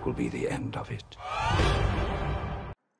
will be the end of it.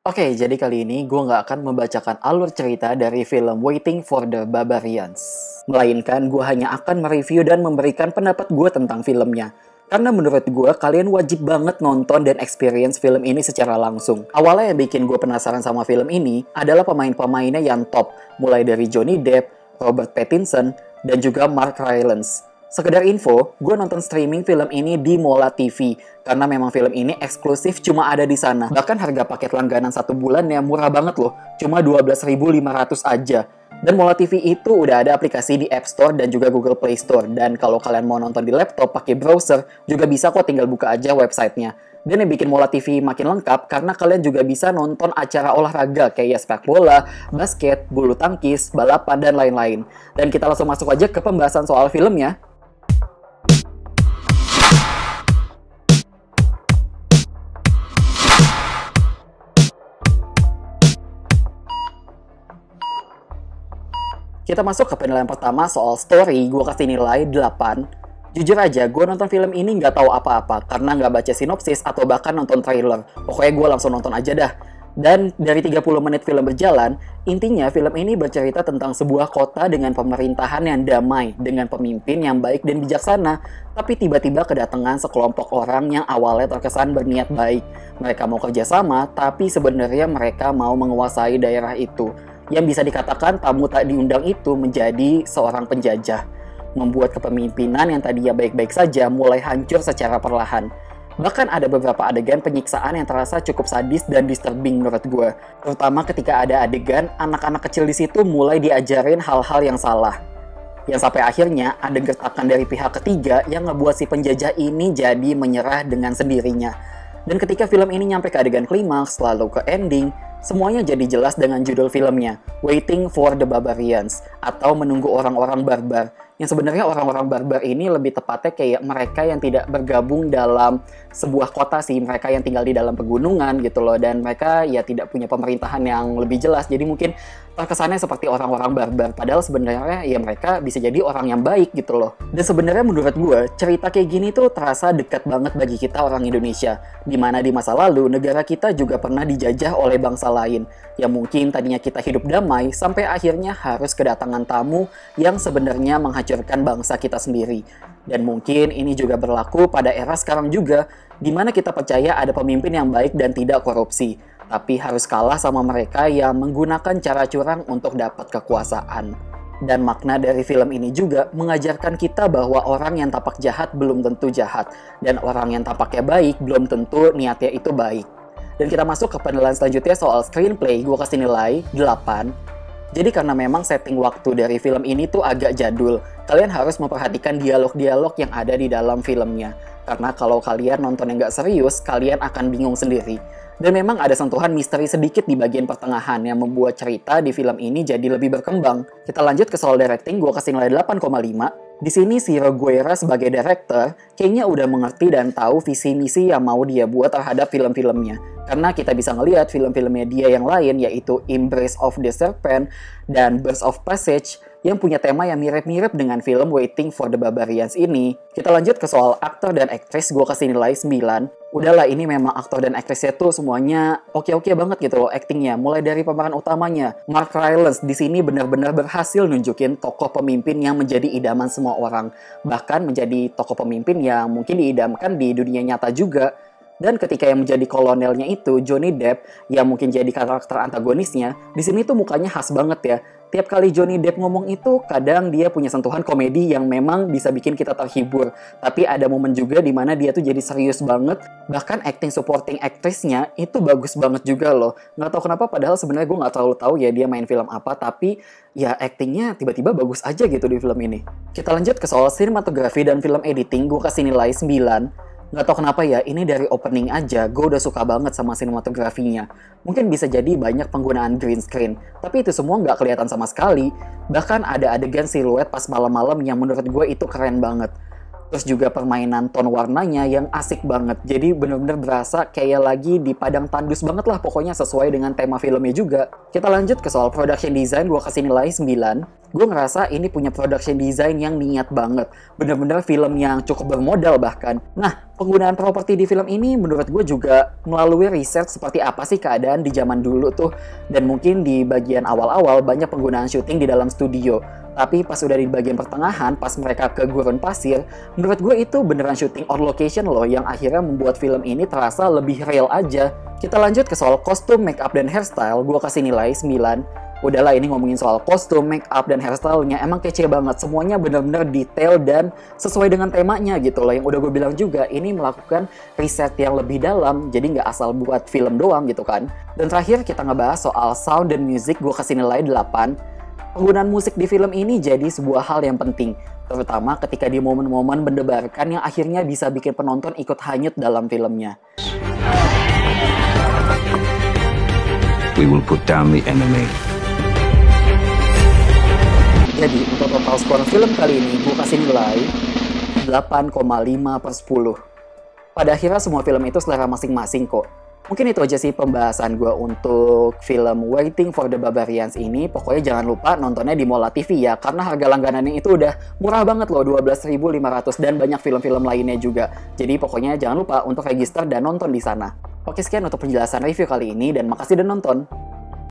Oke, jadi kali ini gue nggak akan membacakan alur cerita dari film Waiting for the Barbarians. Melainkan gue hanya akan mereview dan memberikan pendapat gue tentang filmnya. Karena menurut gue, kalian wajib banget nonton dan experience film ini secara langsung. Awalnya yang bikin gue penasaran sama film ini adalah pemain-pemainnya yang top. Mulai dari Johnny Depp, Robert Pattinson, dan juga Mark Rylance. Sekedar info, gue nonton streaming film ini di Mola TV karena memang film ini eksklusif cuma ada di sana. Bahkan harga paket langganan 1 bulan ya murah banget loh, cuma 12.500 aja. Dan Mola TV itu udah ada aplikasi di App Store dan juga Google Play Store. Dan kalau kalian mau nonton di laptop pakai browser, juga bisa kok, tinggal buka aja websitenya. Dan yang bikin Mola TV makin lengkap karena kalian juga bisa nonton acara olahraga kayak sepak bola, basket, bulu tangkis, balapan, dan lain-lain. Dan kita langsung masuk aja ke pembahasan soal filmnya. Kita masuk ke penilaian pertama soal story, gue kasih nilai 8. Jujur aja, gue nonton film ini nggak tahu apa-apa, karena nggak baca sinopsis atau bahkan nonton trailer. Pokoknya gue langsung nonton aja dah. Dan dari 30 menit film berjalan, intinya film ini bercerita tentang sebuah kota dengan pemerintahan yang damai, dengan pemimpin yang baik dan bijaksana, tapi tiba-tiba kedatangan sekelompok orang yang awalnya terkesan berniat baik. Mereka mau kerjasama, tapi sebenarnya mereka mau menguasai daerah itu. Yang bisa dikatakan tamu tak diundang itu menjadi seorang penjajah. Membuat kepemimpinan yang tadinya baik-baik saja mulai hancur secara perlahan. Bahkan ada beberapa adegan penyiksaan yang terasa cukup sadis dan disturbing menurut gue. Terutama ketika ada adegan anak-anak kecil di situ mulai diajarin hal-hal yang salah. Yang sampai akhirnya ada gertakan dari pihak ketiga yang ngebuat si penjajah ini jadi menyerah dengan sendirinya. Dan ketika film ini nyampe ke adegan klimaks, lalu ke ending, semuanya jadi jelas dengan judul filmnya, Waiting for the Barbarians, atau Menunggu Orang-Orang Barbar. Yang sebenarnya orang-orang barbar ini lebih tepatnya kayak mereka yang tidak bergabung dalam sebuah kota sih, mereka yang tinggal di dalam pegunungan gitu loh, dan mereka ya tidak punya pemerintahan yang lebih jelas, jadi mungkin terkesannya seperti orang-orang barbar, padahal sebenarnya ya mereka bisa jadi orang yang baik gitu loh. Dan sebenarnya menurut gue, cerita kayak gini tuh terasa dekat banget bagi kita orang Indonesia, dimana di masa lalu negara kita juga pernah dijajah oleh bangsa lain, yang mungkin tadinya kita hidup damai, sampai akhirnya harus kedatangan tamu yang sebenarnya menghancurkan bangsa kita sendiri. Dan mungkin ini juga berlaku pada era sekarang juga, di mana kita percaya ada pemimpin yang baik dan tidak korupsi, tapi harus kalah sama mereka yang menggunakan cara curang untuk dapat kekuasaan. Dan makna dari film ini juga mengajarkan kita bahwa orang yang tampak jahat belum tentu jahat, dan orang yang tampaknya baik belum tentu niatnya itu baik. Dan kita masuk ke penilaian selanjutnya soal screenplay, gue kasih nilai 8. Jadi karena memang setting waktu dari film ini tuh agak jadul, kalian harus memperhatikan dialog-dialog yang ada di dalam filmnya. Karena kalau kalian nonton yang nggak serius, kalian akan bingung sendiri. Dan memang ada sentuhan misteri sedikit di bagian pertengahan yang membuat cerita di film ini jadi lebih berkembang. Kita lanjut ke soal directing, gue kasih nilai 8,5. Di sini si Reguera sebagai director kayaknya udah mengerti dan tahu visi misi yang mau dia buat terhadap film-filmnya. Karena kita bisa ngelihat film-filmnya dia yang lain, yaitu Embrace of the Serpent dan Birds of Passage, yang punya tema yang mirip-mirip dengan film Waiting for the Barbarians ini. Kita lanjut ke soal aktor dan aktris, gue kasih nilai 9. Udahlah, ini memang aktor dan aktrisnya tuh semuanya oke-oke banget gitu loh aktingnya. Mulai dari pemeran utamanya, Mark Rylance di sini benar-benar berhasil nunjukin tokoh pemimpin yang menjadi idaman semua orang. Bahkan menjadi tokoh pemimpin yang mungkin diidamkan di dunia nyata juga. Dan ketika yang menjadi kolonelnya itu, Johnny Depp, yang mungkin jadi karakter antagonisnya, di sini tuh mukanya khas banget ya. Tiap kali Johnny Depp ngomong itu, kadang dia punya sentuhan komedi yang memang bisa bikin kita terhibur. Tapi ada momen juga di mana dia tuh jadi serius banget. Bahkan acting supporting aktrisnya itu bagus banget juga loh. Nggak tahu kenapa, padahal sebenarnya gue nggak terlalu tahu ya dia main film apa, tapi ya actingnya tiba-tiba bagus aja gitu di film ini. Kita lanjut ke soal sinematografi dan film editing, gue kasih nilai 9. Nggak tau kenapa ya, ini dari opening aja gue udah suka banget sama sinematografinya. Mungkin bisa jadi banyak penggunaan green screen, tapi itu semua nggak kelihatan sama sekali. Bahkan ada adegan siluet pas malam-malam yang menurut gue itu keren banget. Terus juga permainan tone warnanya yang asik banget. Jadi bener-bener berasa kayak lagi di padang tandus banget lah pokoknya, sesuai dengan tema filmnya juga. Kita lanjut ke soal production design, gue kasih nilai 9. Gue ngerasa ini punya production design yang niat banget. Bener-bener film yang cukup bermodal bahkan. Nah, penggunaan properti di film ini menurut gue juga melalui riset seperti apa sih keadaan di zaman dulu tuh. Dan mungkin di bagian awal-awal banyak penggunaan syuting di dalam studio. Tapi pas udah di bagian pertengahan, pas mereka ke gurun pasir, menurut gue itu beneran syuting on location loh, yang akhirnya membuat film ini terasa lebih real aja. Kita lanjut ke soal kostum, make up, dan hairstyle, gue kasih nilai 9. Udahlah, ini ngomongin soal kostum, make up, dan hairstyle-nya emang kece banget. Semuanya bener-bener detail dan sesuai dengan temanya gitu loh. Yang udah gue bilang juga, ini melakukan riset yang lebih dalam, jadi nggak asal buat film doang gitu kan. Dan terakhir kita ngebahas soal sound dan music, gue kasih nilai 8. Penggunaan musik di film ini jadi sebuah hal yang penting, terutama ketika di momen-momen mendebarkan yang akhirnya bisa bikin penonton ikut hanyut dalam filmnya. We will put down the enemy. Jadi untuk total skor film kali ini gue kasih nilai 8,5/10. Pada akhirnya semua film itu selera masing-masing kok. Mungkin itu aja sih pembahasan gue untuk film Waiting for the Barbarians ini. Pokoknya jangan lupa nontonnya di Mola TV ya, karena harga langganannya itu udah murah banget loh, 12.500, dan banyak film-film lainnya juga. Jadi pokoknya jangan lupa untuk register dan nonton di sana. Oke, sekian untuk penjelasan review kali ini, dan makasih udah nonton.